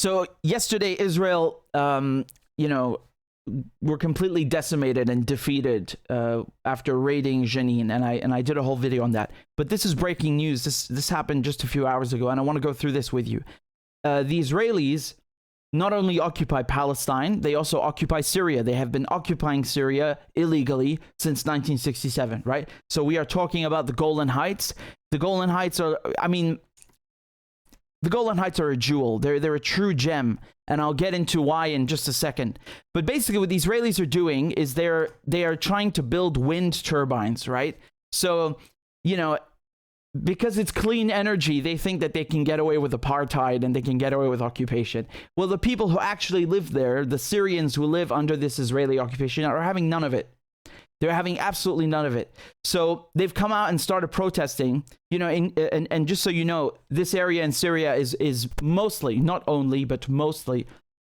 So yesterday, Israel, were completely decimated and defeated after raiding Jenin, and I did a whole video on that. But this is breaking news. This happened just a few hours ago, and I want to go through this with you. The Israelis not only occupy Palestine, they also occupy Syria. They have been occupying Syria illegally since 1967, right? So we are talking about the Golan Heights. The Golan Heights are, the Golan Heights are a jewel. They're a true gem, and I'll get into why in just a second. But basically what the Israelis are doing is they are trying to build wind turbines, right? So, because it's clean energy, they think that they can get away with apartheid and they can get away with occupation. Well, the people who actually live there, the Syrians who live under this Israeli occupation, are having none of it. They're having absolutely none of it. So they've come out and started protesting, and just so you know, this area in Syria is mostly, not only, but mostly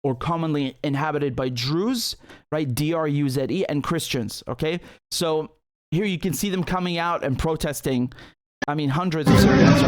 or commonly inhabited by Druze, right? D-R-U-Z-E, and Christians, okay? So here you can see them coming out and protesting. Hundreds of Syrians.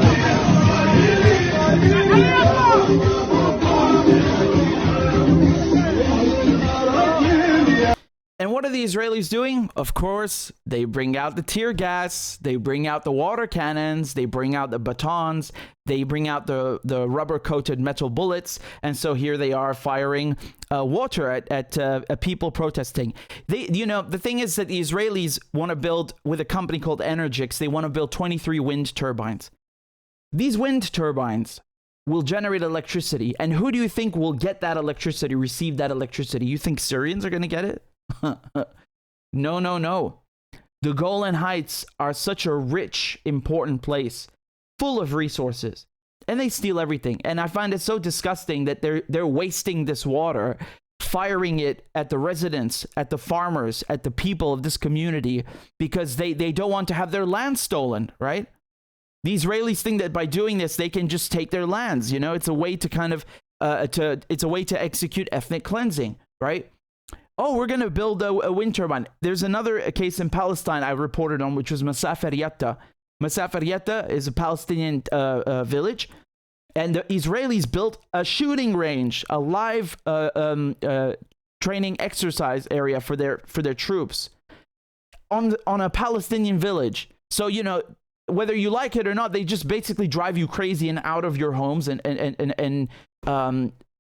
And what are the Israelis doing? Of course, they bring out the tear gas, they bring out the water cannons, they bring out the batons, they bring out the rubber-coated metal bullets, and so here they are firing water at people protesting. The thing is that the Israelis want to build, with a company called Energix, they want to build 23 wind turbines. These wind turbines will generate electricity, and who do you think will get that electricity, receive that electricity? You think Syrians are going to get it? No. The Golan Heights are such a rich, important place, full of resources, and they steal everything. And I find it so disgusting that they're wasting this water, firing it at the residents, at the farmers, at the people of this community, because they don't want to have their land stolen, right? The Israelis think that by doing this, they can just take their lands. It's a way to kind of it's a way to execute ethnic cleansing, right? Oh, we're going to build a wind turbine. There's another case in Palestine I reported on, which was Masafar Yatta. Masafar Yatta is a Palestinian village, and the Israelis built a shooting range, a live training exercise area for their troops on a Palestinian village. So, whether you like it or not, they just basically drive you crazy and out of your homes, and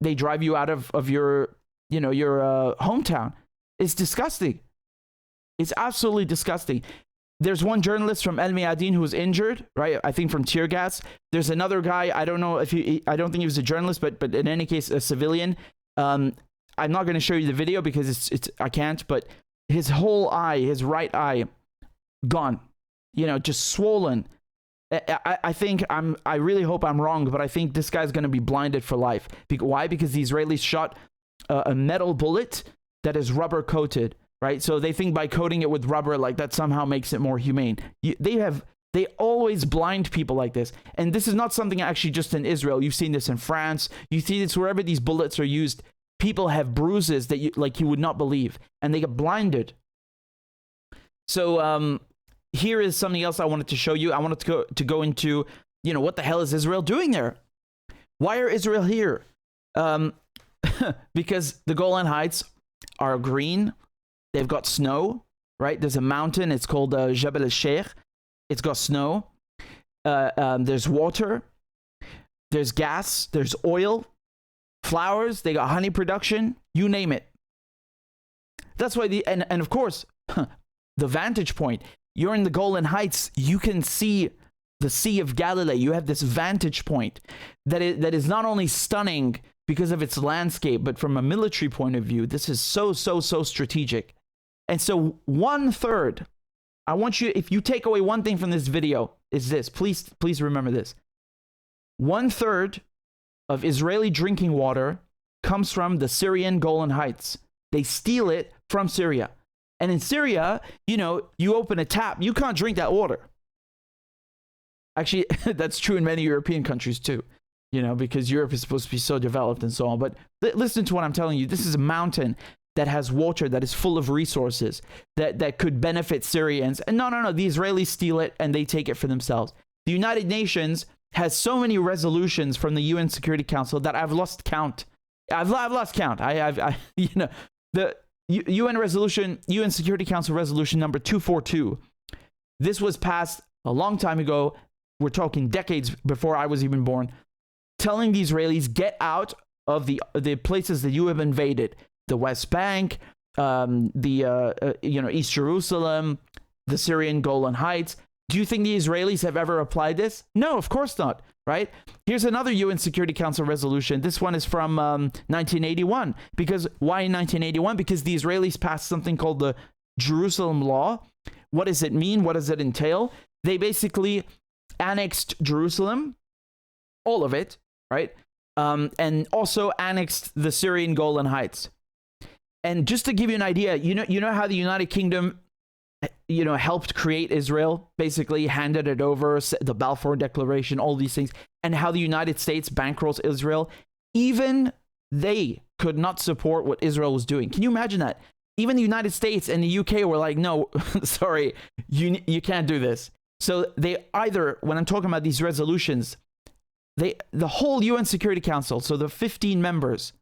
they drive you out of your hometown. It's disgusting. It's absolutely disgusting. There's one journalist from El Mayadeen who was injured, right? I think from tear gas. There's another guy, I don't know if I don't think he was a journalist, but in any case, a civilian. I'm not going to show you the video because I can't, but his whole eye, his right eye, gone. Just swollen. I really hope I'm wrong, but I think this guy's going to be blinded for life. Why? Because the Israelis shot a metal bullet that is rubber coated, right? So they think by coating it with rubber, like that somehow makes it more humane. They always blind people like this. And this is not something actually just in Israel. You've seen this in France. You see this wherever these bullets are used. People have bruises that you would not believe, and they get blinded. So here is something else I wanted to show you. I wanted to go into, what the hell is Israel doing there? Why are Israel here? Because the Golan Heights are green. They've got snow, right? There's a mountain. It's called Jebel el-Sheikh. It's got snow. There's water. There's gas. There's oil. Flowers. They got honey production. You name it. That's why and of course, the vantage point. You're in the Golan Heights. You can see the Sea of Galilee. You have this vantage point that is not only stunning because of its landscape, but from a military point of view, this is so strategic. And so 1/3, I want you, if you take away one thing from this video, is this. Please remember this. 1/3 of Israeli drinking water comes from the Syrian Golan Heights. They steal it from Syria. And in Syria, you open a tap, you can't drink that water. Actually, that's true in many European countries too. Because Europe is supposed to be so developed and so on. But listen to what I'm telling you. This is a mountain that has water, that is full of resources, that could benefit Syrians. And no, the Israelis steal it and they take it for themselves. The United Nations has so many resolutions from the UN Security Council that I've lost count. I've lost count. You know, the UN Security Council resolution number 242. This was passed a long time ago. We're talking decades before I was even born, telling the Israelis, get out of the places that you have invaded, the West Bank, East Jerusalem, the Syrian Golan Heights. Do you think the Israelis have ever applied this? No, of course not, right? Here's another UN Security Council resolution. This one is from 1981. Because why in 1981? Because the Israelis passed something called the Jerusalem Law. What does it mean? What does it entail? They basically annexed Jerusalem, all of it, right? And also annexed the Syrian Golan Heights. And just to give you an idea, you know how the United Kingdom, helped create Israel, basically handed it over, the Balfour Declaration, all these things, and how the United States bankrolls Israel. Even they could not support what Israel was doing. Can you imagine that? Even the United States and the UK were like, no, sorry, you can't do this. So they either, when I'm talking about these resolutions, the whole UN Security Council, so the 15 members,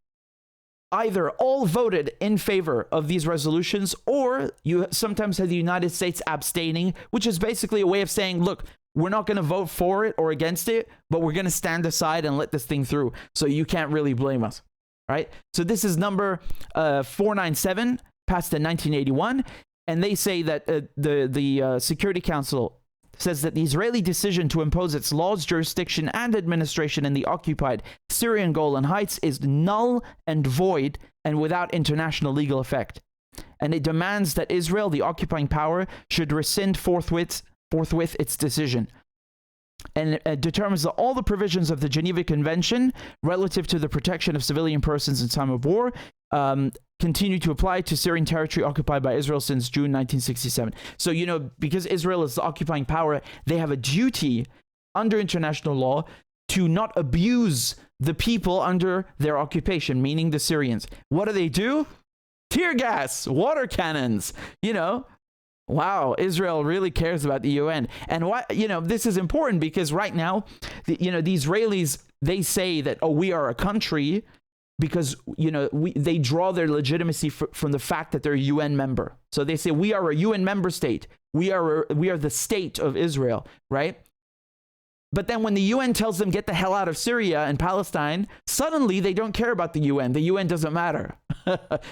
either all voted in favor of these resolutions, or you sometimes had the United States abstaining, which is basically a way of saying, look, we're not going to vote for it or against it, but we're going to stand aside and let this thing through. So you can't really blame us, right? So this is number 497, passed in 1981. And they say that the Security Council says that the Israeli decision to impose its laws, jurisdiction, and administration in the occupied Syrian Golan Heights is null and void and without international legal effect. And it demands that Israel, the occupying power, should rescind forthwith its decision. And it determines that all the provisions of the Geneva Convention relative to the protection of civilian persons in time of war continue to apply to Syrian territory occupied by Israel since June 1967. So, because Israel is the occupying power, they have a duty under international law to not abuse the people under their occupation, meaning the Syrians. What do? Tear gas, water cannons, Wow, Israel really cares about the UN. And why, this is important because right now, the Israelis, they say that, we are a country because, they draw their legitimacy from the fact that they're a UN member. So they say, we are a UN member state. We are the state of Israel, right? But then when the UN tells them get the hell out of Syria and Palestine, suddenly they don't care about the UN. The UN doesn't matter.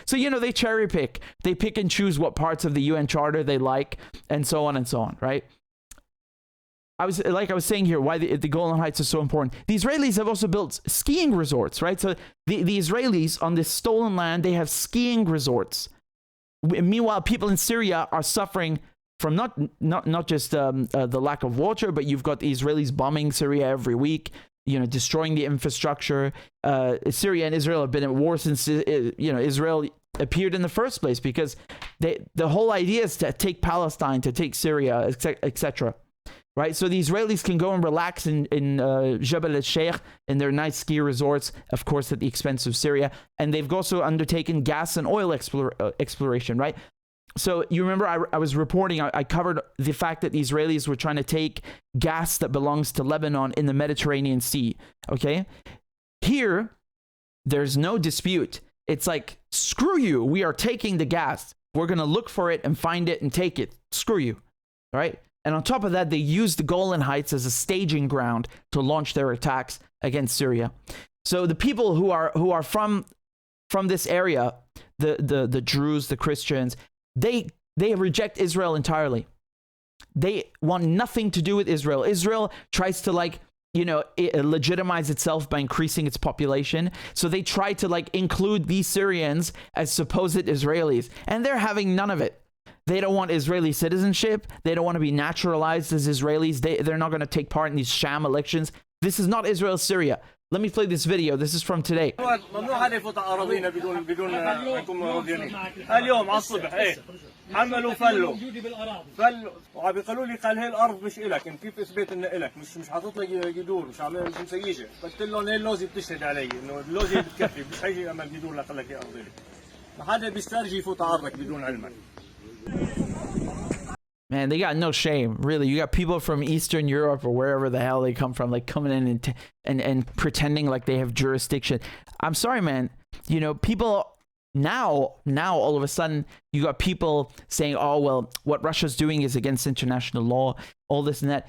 So, they cherry pick. They pick and choose what parts of the UN charter they like, and so on, right? I was saying here, why the Golan Heights are so important. The Israelis have also built skiing resorts, right? So the Israelis on this stolen land, they have skiing resorts. Meanwhile, people in Syria are suffering from not just the lack of water, but you've got the Israelis bombing Syria every week, destroying the infrastructure. Syria and Israel have been at war since Israel appeared in the first place, because the whole idea is to take Palestine, to take Syria, etc. Right? So the Israelis can go and relax in Jebel el-Sheikh in their nice ski resorts, of course at the expense of Syria, and they've also undertaken gas and oil exploration, right? So you remember I was reporting, I covered the fact that the Israelis were trying to take gas that belongs to Lebanon in the Mediterranean Sea, okay? Here, there's no dispute. It's like, screw you, we are taking the gas. We're going to look for it and find it and take it. Screw you, all right? And on top of that, they used the Golan Heights as a staging ground to launch their attacks against Syria. So the people who are from this area, the Druze, the Christians, they reject Israel entirely. They want nothing to do with Israel. Israel tries to legitimize itself by increasing its population. So they try to include these Syrians as supposed Israelis, and they're having none of it. They don't want Israeli citizenship. They don't want to be naturalized as Israelis. They're not going to take part in these sham elections. This is not Israel, Syria. Let me play this video. This is from today. اليوم على الصبح عملوا فلوا وعم بيقولوا لي قال هي الارض مش الك، انت كيف اثبت انه الك؟ مش حاطط لك جذور، مش عامل مش مسيجه. قلت لهم هي اللوزه بتشهد علي انه اللوزه بتكفي، مش هيجي عمل جذور لقال لك هي ارض الك. ما حدا بيسترجي يفوت على ارضك بدون علمك. Man, they got no shame, really. You got people from Eastern Europe or wherever the hell they come from, like coming in and pretending like they have jurisdiction. I'm sorry, man. You know, people now all of a sudden you got people saying, "Oh, well, what Russia's doing is against international law," all this and that.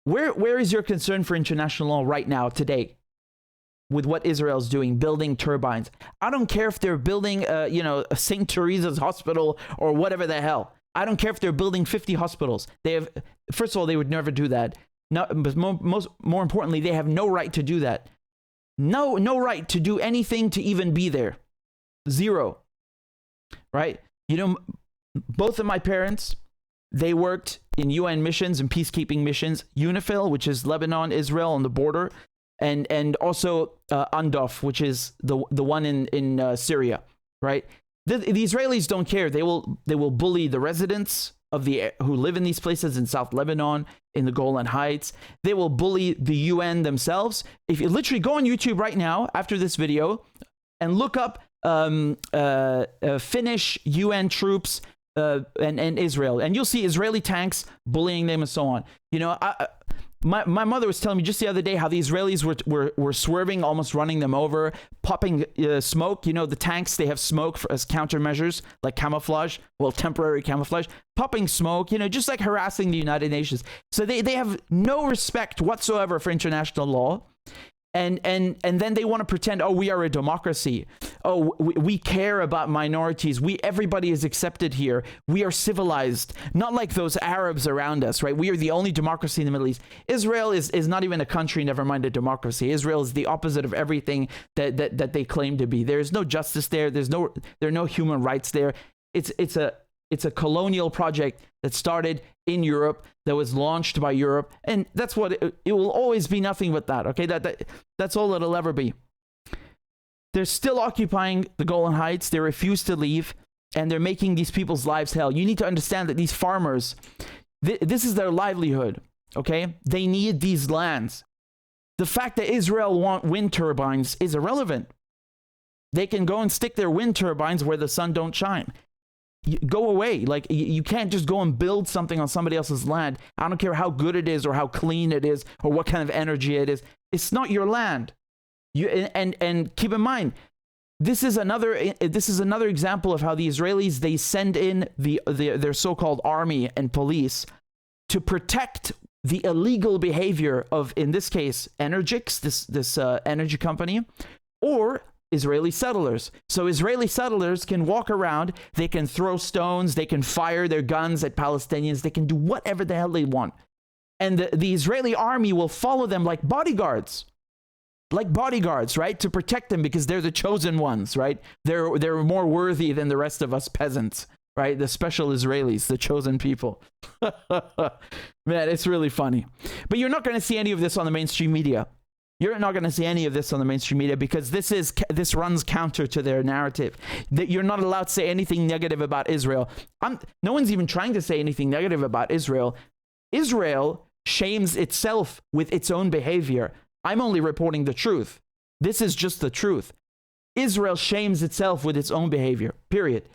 Where is your concern for international law right now, today, with what Israel's doing, building turbines? I don't care if they're building, a St. Teresa's hospital or whatever the hell. I don't care if they're building 50 hospitals. They have, first of all, they would never do that. No, but more importantly, they have no right to do that. No right to do anything to even be there. Zero. Right? You know, both of my parents, they worked in UN missions and peacekeeping missions. UNIFIL, which is Lebanon, Israel on the border, and also UNDOF, which is the one in Syria. Right? The Israelis don't care. They will bully the residents of who live in these places in South Lebanon, in the Golan Heights. They will bully the UN themselves. If you literally go on YouTube right now after this video and look up Finnish UN troops and Israel, and you'll see Israeli tanks bullying them and so on. You know, my mother was telling me just the other day how the Israelis were swerving, almost running them over, popping smoke. You know, the tanks, they have smoke as countermeasures, like camouflage, well, temporary camouflage, popping smoke, you know, just like harassing the United Nations. So they have no respect whatsoever for international law. And then they want to pretend, oh, we are a democracy. Oh, we care about minorities. Everybody is accepted here. We are civilized, not like those Arabs around us, right? We are the only democracy in the Middle East. Israel is not even a country, never mind a democracy. Israel is the opposite of everything that they claim to be. There is no justice there. There are no human rights there. It's a colonial project that started in Europe, that was launched by Europe, and that's what it will always be, nothing but that. Okay, that's all it'll ever be. They're still occupying the Golan Heights. They refuse to leave, and they're making these people's lives hell. You need to understand that these farmers, this is their livelihood. Okay, they need these lands. The fact that Israel want wind turbines is irrelevant. They can go and stick their wind turbines where the sun don't shine. Go away. Like, you can't just go and build something on somebody else's land. I don't care how good it is or how clean it is or what kind of energy it is. It's not your land. And keep in mind, this is another example of how the Israelis, they send in their so-called army and police to protect the illegal behavior of, in this case, Energix, this energy company, or Israeli settlers. So Israeli settlers can walk around, they can throw stones, they can fire their guns at Palestinians, they can do whatever the hell they want. And the Israeli army will follow them like bodyguards, right? To protect them, because they're the chosen ones, right? They're more worthy than the rest of us peasants, right? The special Israelis, the chosen people. Man, it's really funny. But you're not going to see any of this on the mainstream media. You're not going to see any of this on the mainstream media, because this runs counter to their narrative. That you're not allowed to say anything negative about Israel. No one's even trying to say anything negative about Israel. Israel shames itself with its own behavior. I'm only reporting the truth. This is just the truth. Israel shames itself with its own behavior, period.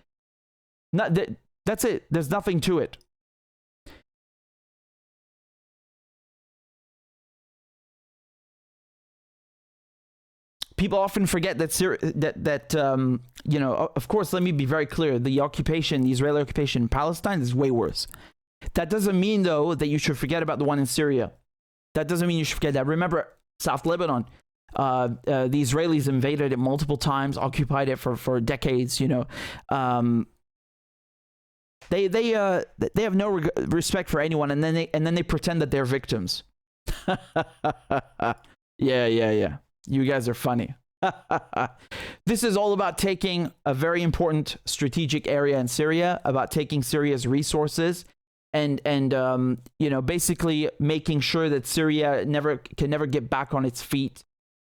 That's it. There's nothing to it. People often forget that of course, let me be very clear. The Israeli occupation in Palestine is way worse. That doesn't mean, though, that you should forget about the one in Syria. That doesn't mean you should forget that. Remember, South Lebanon, the Israelis invaded it multiple times, occupied it for decades. You know, they have no respect for anyone, and then they pretend that they're victims. Yeah. You guys are funny. This is all about taking a very important strategic area in Syria, about taking Syria's resources, and basically making sure that Syria can never get back on its feet,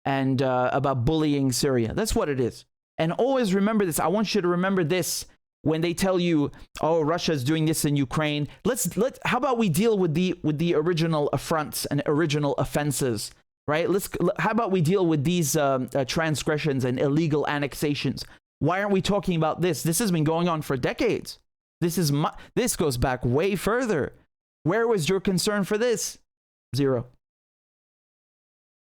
and about bullying Syria. That's what it is. And always remember this. I want you to remember this when they tell you, oh, Russia is doing this in Ukraine. How about we deal with the original affronts and original offenses? Right? How about we deal with these transgressions and illegal annexations? Why aren't we talking about this? This has been going on for decades. This goes back way further. Where was your concern for this? Zero.